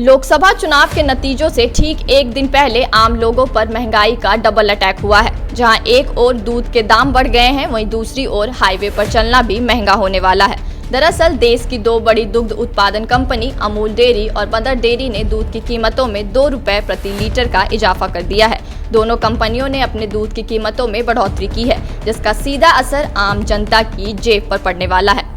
लोकसभा चुनाव के नतीजों से ठीक एक दिन पहले आम लोगों पर महंगाई का डबल अटैक हुआ है। जहां एक ओर दूध के दाम बढ़ गए हैं, वहीं दूसरी ओर हाईवे पर चलना भी महंगा होने वाला है। दरअसल देश की दो बड़ी दुग्ध उत्पादन कंपनी अमूल डेयरी और मदर डेयरी ने दूध की कीमतों में 2 रुपए प्रति लीटर का इजाफा कर दिया है। दोनों कंपनियों ने अपने दूध की कीमतों में बढ़ोतरी की है, जिसका सीधा असर आम जनता की जेब पर पड़ने वाला है।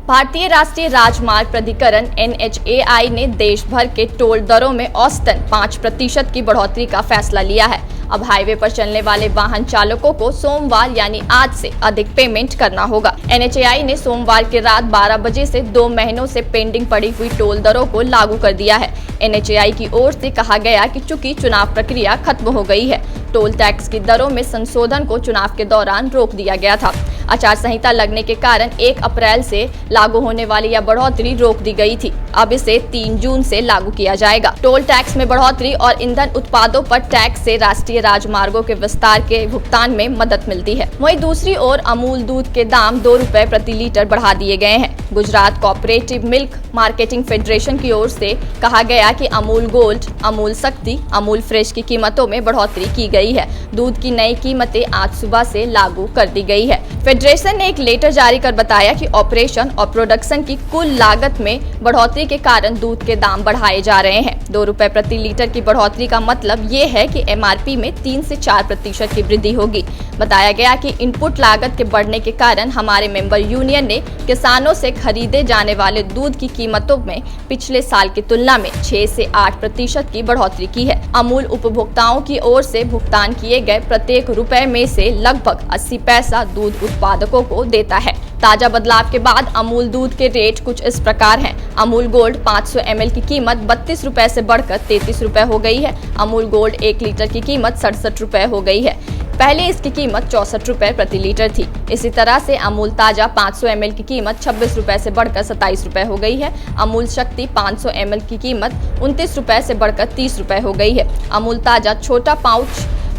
भारतीय राष्ट्रीय राजमार्ग प्राधिकरण NHAI ने देश भर के टोल दरों में औसतन 5% की बढ़ोतरी का फैसला लिया है। अब हाईवे पर चलने वाले वाहन चालकों को सोमवार यानी आज से अधिक पेमेंट करना होगा। NHAI ने सोमवार की रात 12 बजे से 2 महीनों से पेंडिंग पड़ी हुई टोल दरों को लागू कर दिया है। NHAI की ओर से कहा गया कि चूंकि चुनाव प्रक्रिया खत्म हो गई है, टोल टैक्स की दरों में संशोधन को चुनाव के दौरान रोक दिया गया था। आचार संहिता लगने के कारण 1 अप्रैल से लागू होने वाली यह बढ़ोतरी रोक दी गई थी। अब इसे 3 जून से लागू किया जाएगा। टोल टैक्स में बढ़ोतरी और ईंधन उत्पादों पर टैक्स से राष्ट्रीय राजमार्गों के विस्तार के भुगतान में मदद मिलती है। वहीं दूसरी ओर अमूल दूध के दाम 2 रुपए प्रति लीटर बढ़ा दिए गए हैं। Gujarat cooperative milk marketing federation की ओर से कहा गया कि अमूल गोल्ड, अमूल शक्ति, अमूल फ्रेश की कीमतों में बढ़ोतरी की गई है। दूध की नई कीमतें आज सुबह से लागू कर दी गई है। फेडरेशन ने एक लेटर जारी कर बताया कि ऑपरेशन और प्रोडक्शन की कुल लागत में बढ़ोतरी के कारण दूध के दाम बढ़ाए जा रहे हैं। 2 रुपए प्रति लीटर की बढ़ोतरी का मतलब ये है कि MRP में 3 से 4% की वृद्धि होगी। बताया गया कि इनपुट लागत के बढ़ने के कारण हमारे मेंबर यूनियन ने किसानों से खरीदे जाने वाले दूध की कीमतों में पिछले साल की तुलना में 6 से 8% की बढ़ोतरी की है। अमूल उपभोक्ताओं की ओर से भुगतान किए गए प्रत्येक रुपए में से लगभग 80 पैसा दूध उत्पादकों को देता है। ताजा बदलाव के बाद अमूल दूध के रेट कुछ इस प्रकार हैं। अमूल गोल्ड 500 ml की कीमत 32 रुपए से बढ़कर 33 रुपए हो गई है। अमूल गोल्ड 1 लीटर की कीमत 67 रुपए हो गई है। पहले इसकी कीमत 64 रुपए प्रति लीटर थी। इसी तरह से अमूल ताजा 500 ml की कीमत 26 रुपए से बढ़कर 27 रुपए हो गई है। अमूल शक्ति 500 ml की कीमत 29 रुपए से बढ़कर 30 रुपए हो गई है। अमूल ताजा छोटा पाउच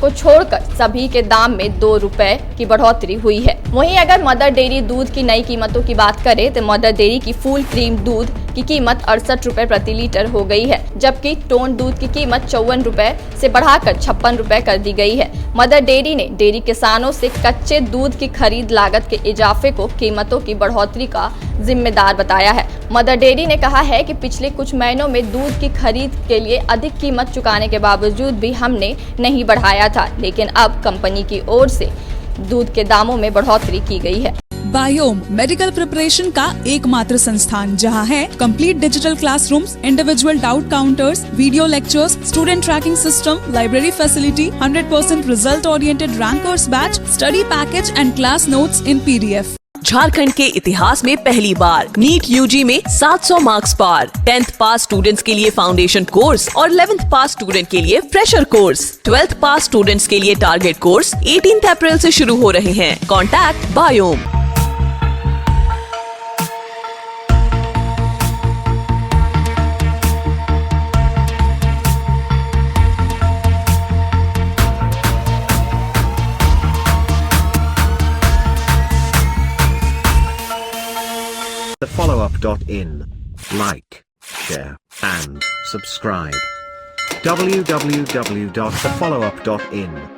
को छोड़कर सभी के दाम में 2 रुपए की बढ़ोतरी हुई है। वहीं अगर मदर डेयरी दूध की नई कीमतों की बात करें तो मदर डेयरी की फुल क्रीम दूध की कीमत 68 रुपए प्रति लीटर हो गई है, जबकि टोन दूध की कीमत 54 रुपए से बढ़ाकर 56 रुपए कर दी गई है। मदर डेयरी ने डेयरी किसानों से कच्चे दूध की खरीद लागत के इजाफे को कीमतों की बढ़ोतरी का जिम्मेदार बताया है। मदर डेयरी ने कहा है कि पिछले कुछ महीनों में दूध की खरीद के लिए अधिक कीमत चुकाने के बावजूद भी हमने नहीं बढ़ाया था, लेकिन अब कंपनी की ओर से दूध के दामों में बढ़ोतरी की गई है। बायोम मेडिकल प्रिपरेशन का एकमात्र संस्थान जहां है complete digital classrooms, individual doubt counters, video lectures, student tracking system, library facility, 100% result oriented rankers batch, study package and class notes in PDF। Jharkhand के इतिहास में पहली बार नीट UG में 700 मार्क्स पार। 10th पास स्टूडेंट्स के लिए फाउंडेशन कोर्स और 11th पास student के लिए फ्रेशर कोर्स। 12th पास स्टूडेंट्स के लिए टारगेट कोर्स 18 अप्रैल से शुरू हो रहे हैं। Contact biome. thefollowup.in. Like, share, and subscribe. www.thefollowup.in